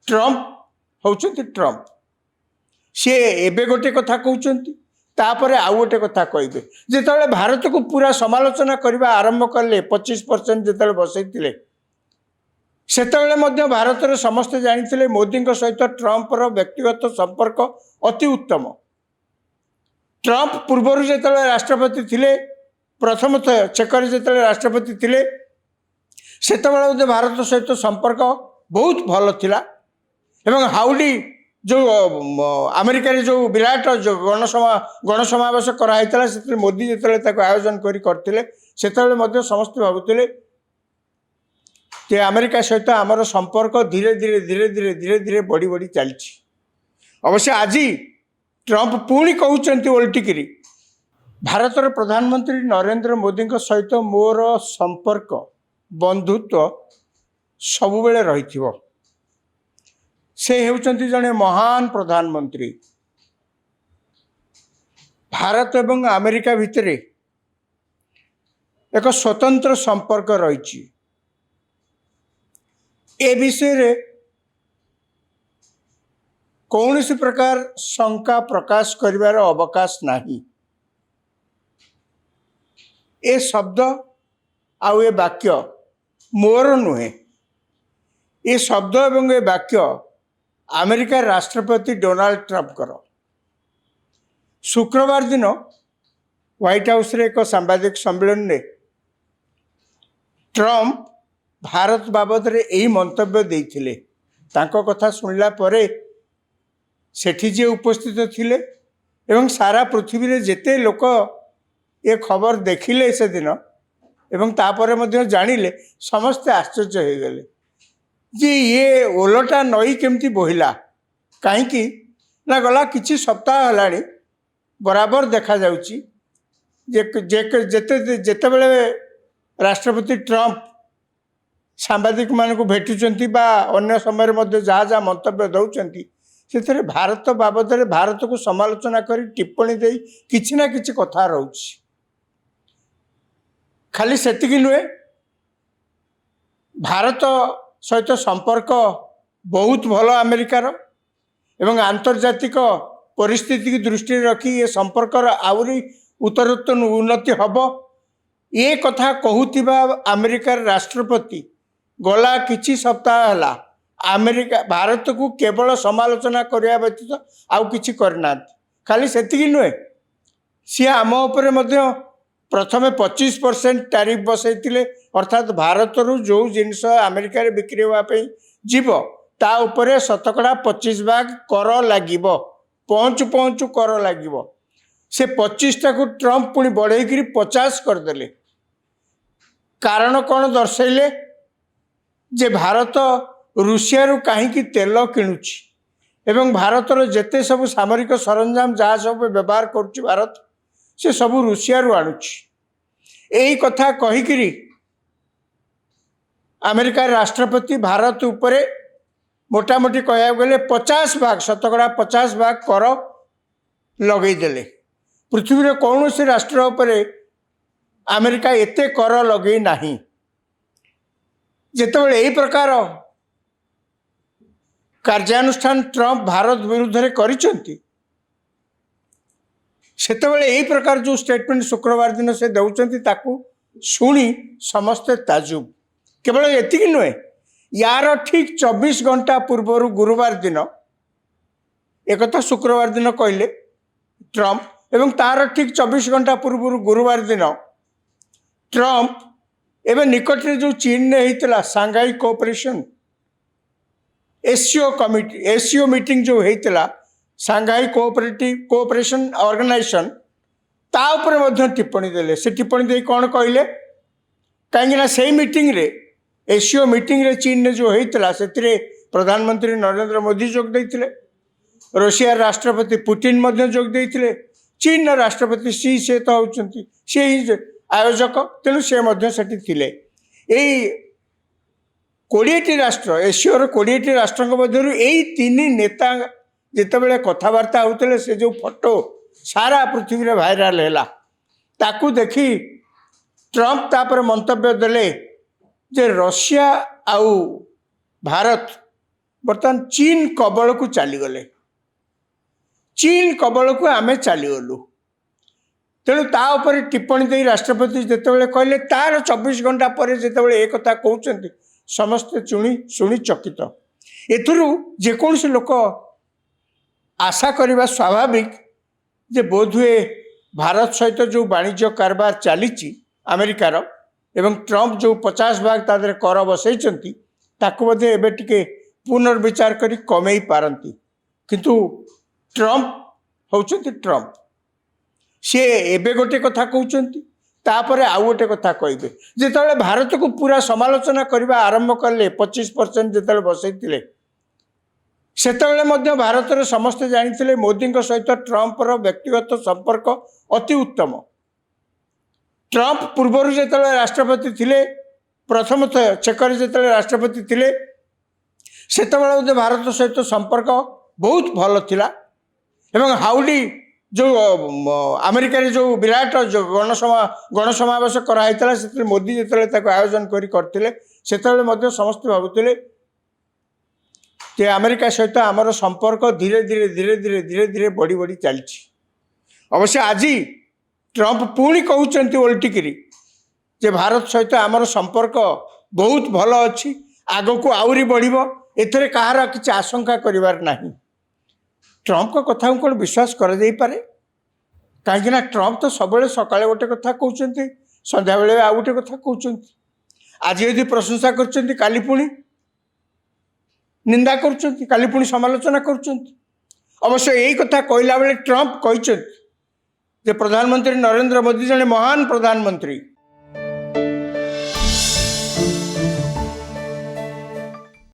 Trump होउछन्ति Trump सी एबे गोटे कथा कहउछन्ति तापरे आउ गोटे कथा कहबे जेतबेले भारत को पूरा समालोचना करबा आरंभ करले 25% जेतबेले बसैतिले सेतबेले मध्य भारतर समस्त जानिथिले मोदी सहित ट्रम्प रो व्यक्तिगत संपर्क अति उत्तम। ट्रम्प पूर्वर जेतबेले राष्ट्रपति थिले प्रथम चेकर जेतबेले राष्ट्रपति थिले सेतबेले भारत सहित संपर्क बहुत भल थिला एवं हाउडी जो अमेरिका जो विराट जो गणसमावेश कराइला से मोदी जो आयोजन करते समस्त भावुले कि अमेरिका सहित आमर संपर्क धीरे धीरे धीरे धीरे धीरे धीरे बढ़ी बढ़ी चली। अवश्य आज ट्रम्प पुणी कहते ओल्टिकी भारतर प्रधानमंत्री नरेंद्र मोदी सहित मोर संपर्क बंधुत्व सबुबले रही से हेउचंती जने महान प्रधानमंत्री। भारत एवं अमेरिका भितर एक स्वतंत्र संपर्क रही ए विषय रे कौन सी प्रकार शंका प्रकाश करिवार अवकाश नहीं। ए शब्द आउ ए वाक्य मोर नुहे ए शब्द एवं ए वाक्य अमेरिका राष्ट्रपति डोनाल्ड ट्रम्प कर शुक्रवार दिन व्हाइट हाउस रे एक सांबादिक सम्मेलन में ट्रम्प भारत बाबद रे यही मंतव्य देइथिले। तांको कथा सुनला परे सेठी जे उपस्थित थिले एवं सारा पृथ्वी रे जेते लोक ये खबर देखिले से दिन एवं तापरे मध्य जानिले समस्ते आश्चर्य हो गले जे ये ओलटा नई केमती बोहिला कहीं ना गला किछि सप्ताह हलाणी बराबर देखा जाउची जेते बेले राष्ट्रपति ट्रम्प सांबादिक मान को भेटुचंती बा अन्य समय मध्य जहाँ जहाँ मंतव्य दौरान से भारत बाबद रे भारत को समालोचना करी टिप्पणी दे किछि ना किछि कथा रहउची। खाली सेतिकी नुहे भारत सहित संपर्क बहुत भल अमेरिकार एवं आंतर्जातिक परिस्थिति की दृष्टि रखी ये संपर्क आउरी उत्तरोत्तर उन्नति हब ये कथा कहूतिबा अमेरिकार राष्ट्रपति गला किछि सप्ताह हला अमेरिका भारत को केवल समालोचना करने व्यतीत आउ किछि करना। खाली सेतिकी नुहे सी आम उपरे मध्य प्रथमे 25% टैरिफ बसैतिले अर्थात भारत रु जो जिनस अमेरिका रे बिक्री होगापी जीव ता उपरे शतकड़ा 25% कर लागिबो पहुँचु पहुँचु कर लागिबो से 25टा को ट्रम्प पुणी बढ़ेकरी 50 करदेले। कारण कौन दर्शैले जे भारत रूसिया रु कहीं तेल किणुची एवं भारतर जेते सब सामरिक सरंजाम जहाँ सब व्यवहार करुच्ची भारत से सबू रूसिया रु आणुची। यही कथा कहीकि अमेरिका राष्ट्रपति भारत उपरे मोटामोटी कह गले 50% शतकड़ा 50% कर लगेदेले। पृथ्वी रे कौन से राष्ट्र उपरे अमेरिका एते कर लगे नहीं। जेतेबेले यही प्रकार कार्यानुष्ठान ट्रम्प भारत विरुद्ध रे करिसेंती सेतेबेले यही प्रकार जो स्टेटमेंट शुक्रवार दिन से दौरान ताकू शुणी समस्ते ताजुब। केवल एतिकी नुहे यार ठीक 24 घंटा पूर्व गुरुवार दिन एक शुक्रवार दिन कहले ट्रम्प एवं तार ठीक 24 घंटा पूर्व गुरुवार दिन ट्रम्प एवं निकट में जो चीन ने होता सांघाई कोऑपरेशन एससीओ मीटिंग जो होता सांघाई कोऑपरेशन ऑर्गेनाइजेशन ता उपरे मध्य टिप्पणी देले। से टिप्पणी दे कौन कहले कहीं से मीटिंग रे एससीओ मीटिंग रे चीन ने जो होता से प्रधानमंत्री नरेंद्र मोदी जोग देते रशिया राष्ट्रपति पुतिन मध्य जोग देते चीन राष्ट्रपति सी से तो होती सी ही आयोजक तेणु से मध्य सेठी थिले। यही 20टी राष्ट्र एसीओर 20टी राष्ट्र मध्य यही 3 नेता जितेबले कथबार्ता होते से जो फोटो सारा पृथ्वी रे भाइराल है ताकू देखी ट्रम्प तापर मंतव्य देले जे रशिया आउ भारत बर्तमान चीन कबल को चलीगले चीन कबल को आम चलीगलु तेणु तापर टिप्पणी दे राष्ट्रपति जितेबाला कहले तार 24 घंटा पर जितेबाला एक कथा कहते समस्ते शुणी चकित एथुरु जेकोसी लोक आशा करवा स्वाभाविक जे बोधहुए भारत सहित जो वाणिज्य कारबार चली अमेरिकार एवं ट्रंप जो 50 भाग तादरे कर बसई ताकू टे पुनर्विचार करी कमे पारती किंतु ट्रंप होउछंती ट्रंप सी एबे गोटे कथा कहते तापर आउ गोटे कथा कहे जिते भारत को पूरा समालोचना करने आरंभ कले 25% जिते बसई से भारत समस्ते जानी मोदी सहित ट्रंपर व्यक्तिगत संपर्क अति उत्तम ट्रंप पूर्वर जो राष्ट्रपति थिले प्रथम चेकर जो राष्ट्रपति थिले से भारत सहित संपर्क बहुत भल थिला एवं हाउडी जो अमेरिका जो विराट जो गणसमावेश कराई से मोदी जो आयोजन करते समस्त भावुले जे अमेरिका सहित आमर संपर्क धीरे धीरे धीरे धीरे धीरे धीरे बढ़ी बढ़ी चली अवश्य आज ट्रंप पुणी कहते ओल्टिकी जे भारत सहित आमर संपर्क बहुत भल अच्छी आग को आहरी बढ़ एथरे कहार किसी आशंका करिवार नहीं ट्रंप को कथा कौन विश्वास कर पारे कहीं ट्रंप तो सब सकाଳେ गोटे कथा कहते संध्या बेले आउ गोटे कथा कहते आज यदि प्रशंसा कर काली पुणी निंदा करुँच काली पुणी समालोचना करुँच अवश्य यही कथा कहला बेले ट्रंप कहते प्रधानमंत्री नरेंद्र मोदी जने महान प्रधानमंत्री